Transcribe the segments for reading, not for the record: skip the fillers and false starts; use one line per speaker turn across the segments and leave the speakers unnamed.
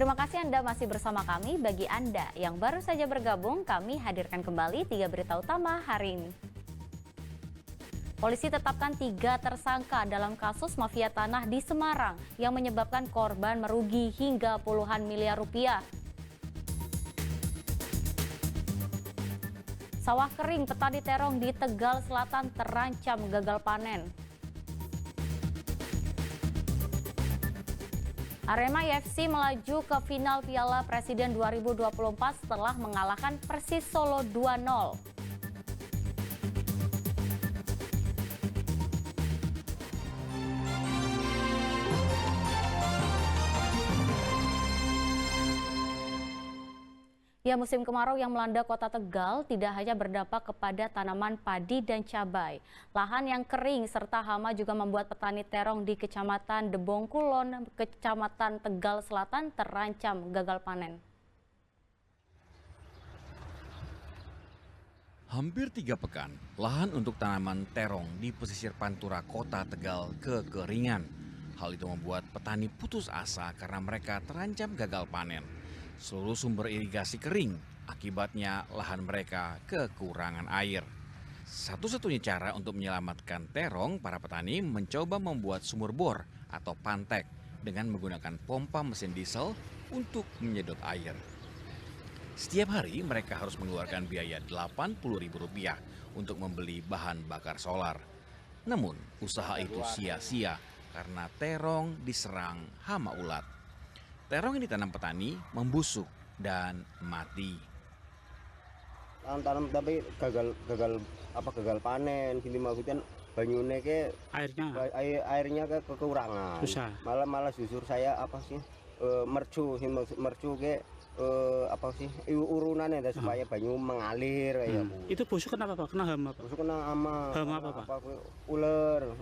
Terima kasih Anda masih bersama kami. Bagi Anda yang baru saja bergabung, kami hadirkan kembali 3 berita utama hari ini. Polisi tetapkan 3 tersangka dalam kasus mafia tanah di Semarang yang menyebabkan korban merugi hingga puluhan miliar rupiah. Sawah kering petani terong di Tegal Selatan terancam gagal panen. Arema FC melaju ke final Piala Presiden 2024 setelah mengalahkan Persis Solo 2-0. Ya, musim kemarau yang melanda kota Tegal tidak hanya berdampak kepada tanaman padi dan cabai. Lahan yang kering serta hama juga membuat petani terong di Kecamatan Debongkulon, Kecamatan Tegal Selatan terancam gagal panen.
Hampir 3 pekan, lahan untuk tanaman terong di pesisir Pantura Kota Tegal kekeringan. Hal itu membuat petani putus asa karena mereka terancam gagal panen. Seluruh sumber irigasi kering, akibatnya lahan mereka kekurangan air. Satu-satunya cara untuk menyelamatkan terong, para petani mencoba membuat sumur bor atau pantek dengan menggunakan pompa mesin diesel untuk menyedot air. Setiap hari mereka harus mengeluarkan biaya Rp80.000 untuk membeli bahan bakar solar. Namun usaha itu sia-sia karena terong diserang hama ulat. Terong yang ditanam petani membusuk dan mati.
Tanam tapi gagal panen gini maksudnya banyune ke airnya kekurangan.
Susah.
Malah justru saya mercu ke urunannya supaya banyu mengalir ya Bu.
Itu busuk kenapa Pak? Kena hama Pak?
Busuk kena hama
apa Pak?
Ular.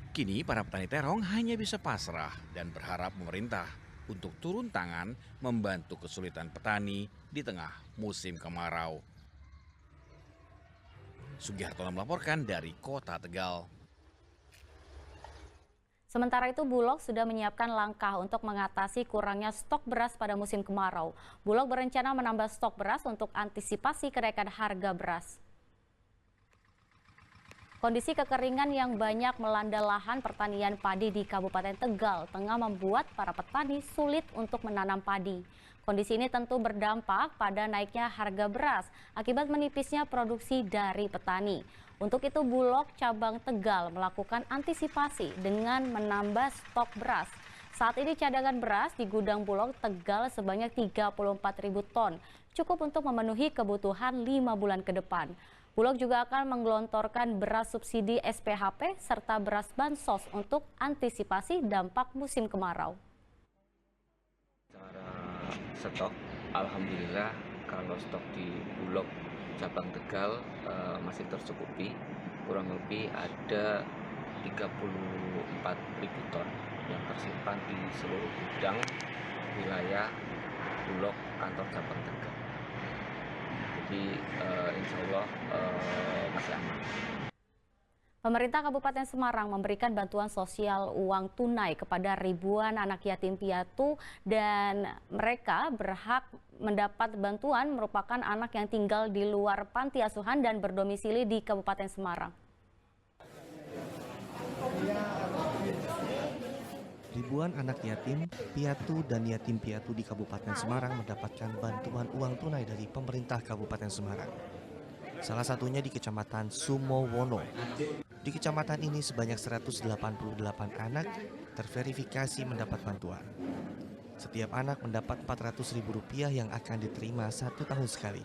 Kini para petani terong hanya bisa pasrah dan berharap pemerintah untuk turun tangan membantu kesulitan petani di tengah musim kemarau. Sugihartono melaporkan dari Kota Tegal.
Sementara itu, Bulog sudah menyiapkan langkah untuk mengatasi kurangnya stok beras pada musim kemarau. Bulog berencana menambah stok beras untuk antisipasi kenaikan harga beras. Kondisi kekeringan yang banyak melanda lahan pertanian padi di Kabupaten Tegal tengah membuat para petani sulit untuk menanam padi. Kondisi ini tentu berdampak pada naiknya harga beras akibat menipisnya produksi dari petani. Untuk itu Bulog cabang Tegal melakukan antisipasi dengan menambah stok beras. Saat ini cadangan beras di gudang Bulog Tegal sebanyak 34.000 ton, cukup untuk memenuhi kebutuhan 5 bulan ke depan. Bulog juga akan menggelontorkan beras subsidi SPHP serta beras bansos untuk antisipasi dampak musim kemarau.
Secara stok, alhamdulillah kalau stok di Bulog cabang Tegal masih tercukupi, kurang lebih ada 34.000 ton yang tersimpan di seluruh gudang wilayah Bulog kantor cabang Tegal. Jadi insya Allah masih aman.
Pemerintah Kabupaten Semarang memberikan bantuan sosial uang tunai kepada ribuan anak yatim piatu dan mereka berhak mendapat bantuan merupakan anak yang tinggal di luar panti asuhan dan berdomisili di Kabupaten Semarang.
Ribuan anak yatim, piatu, dan yatim piatu di Kabupaten Semarang mendapatkan bantuan uang tunai dari pemerintah Kabupaten Semarang. Salah satunya di Kecamatan Sumowono. Di kecamatan ini sebanyak 188 anak terverifikasi mendapat bantuan. Setiap anak mendapat Rp400.000 yang akan diterima 1 tahun sekali.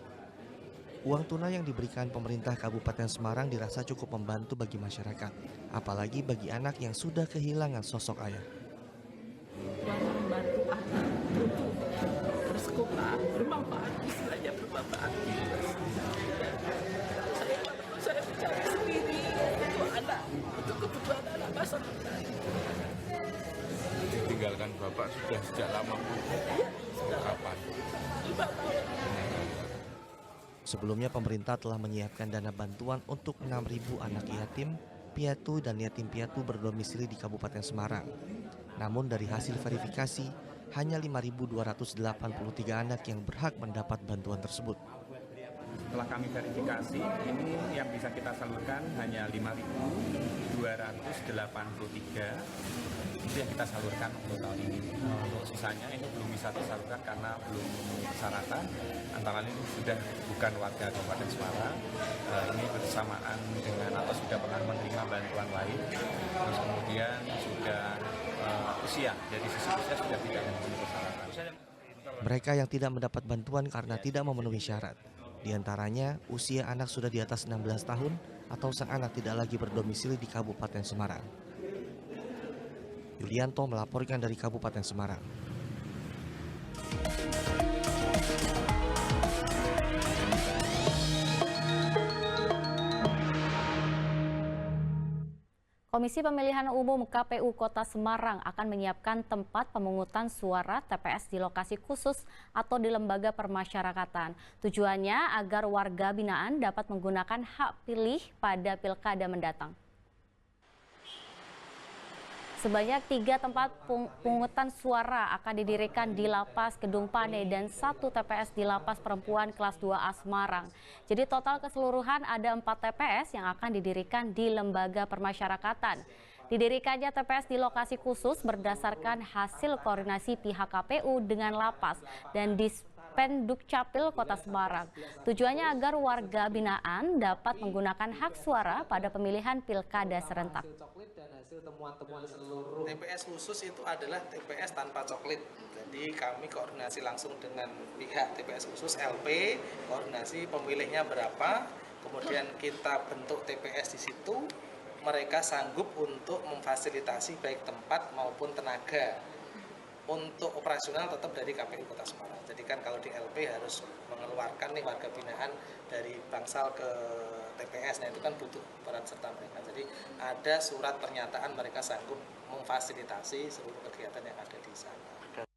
Uang tunai yang diberikan pemerintah Kabupaten Semarang dirasa cukup membantu bagi masyarakat, apalagi bagi anak yang sudah kehilangan sosok ayah.
Membantu anak untuk bersekolah, bermanfaat, istilahnya bermanfaat. Saya mencari sendiri untuk anak, untuk kebutuhan anak masyarakat.
Ditinggalkan Bapak sudah sejak lama, Bu? Sejak kapan?
5 tahun.
Sebelumnya pemerintah telah menyiapkan dana bantuan untuk 6.000 anak yatim, piatu dan yatim piatu berdomisili di Kabupaten Semarang. Namun dari hasil verifikasi, hanya 5.283 anak yang berhak mendapat bantuan tersebut.
Setelah kami verifikasi, ini yang bisa kita salurkan hanya 5.283. Itu yang kita salurkan untuk tahun ini. Untuk sisanya ini belum bisa disalurkan karena belum memenuhi persyaratan. Antara lain sudah bukan warga Kabupaten Semarang, ini bersamaan dengan atau sudah pernah menerima bantuan lain. Terus kemudian sudah usia, jadi sisi usia sudah tidak memenuhi persyaratan.
Mereka yang tidak mendapat bantuan karena tidak memenuhi syarat. Di antaranya usia anak sudah di atas 16 tahun atau sang anak tidak lagi berdomisili di Kabupaten Semarang. Yulianto melaporkan dari Kabupaten Semarang.
Komisi Pemilihan Umum KPU Kota Semarang akan menyiapkan tempat pemungutan suara TPS di lokasi khusus atau di lembaga permasyarakatan. Tujuannya agar warga binaan dapat menggunakan hak pilih pada pilkada mendatang. Sebanyak 3 tempat pemungutan suara akan didirikan di Lapas Gedung Pane dan 1 TPS di Lapas Perempuan Kelas 2A Semarang. Jadi total keseluruhan ada 4 TPS yang akan didirikan di lembaga permasyarakatan. Didirikannya TPS di lokasi khusus berdasarkan hasil koordinasi pihak KPU dengan Lapas dan Dispendukcapil Kota Semarang. Tujuannya agar warga binaan dapat menggunakan hak suara pada pemilihan pilkada serentak.
Temuan-temuan seluruh TPS khusus itu adalah TPS tanpa coklit. Jadi kami koordinasi langsung dengan pihak TPS khusus LP, koordinasi pemilihnya berapa, kemudian kita bentuk TPS di situ, mereka sanggup untuk memfasilitasi baik tempat maupun tenaga. Untuk operasional tetap dari KPU Kota Semarang. Jadi kan kalau di LP harus mengeluarkan nih warga binaan dari Bangsal ke TPS, nah itu kan butuh peran serta mereka. Jadi ada surat pernyataan mereka sanggup memfasilitasi seluruh kegiatan yang ada di sana.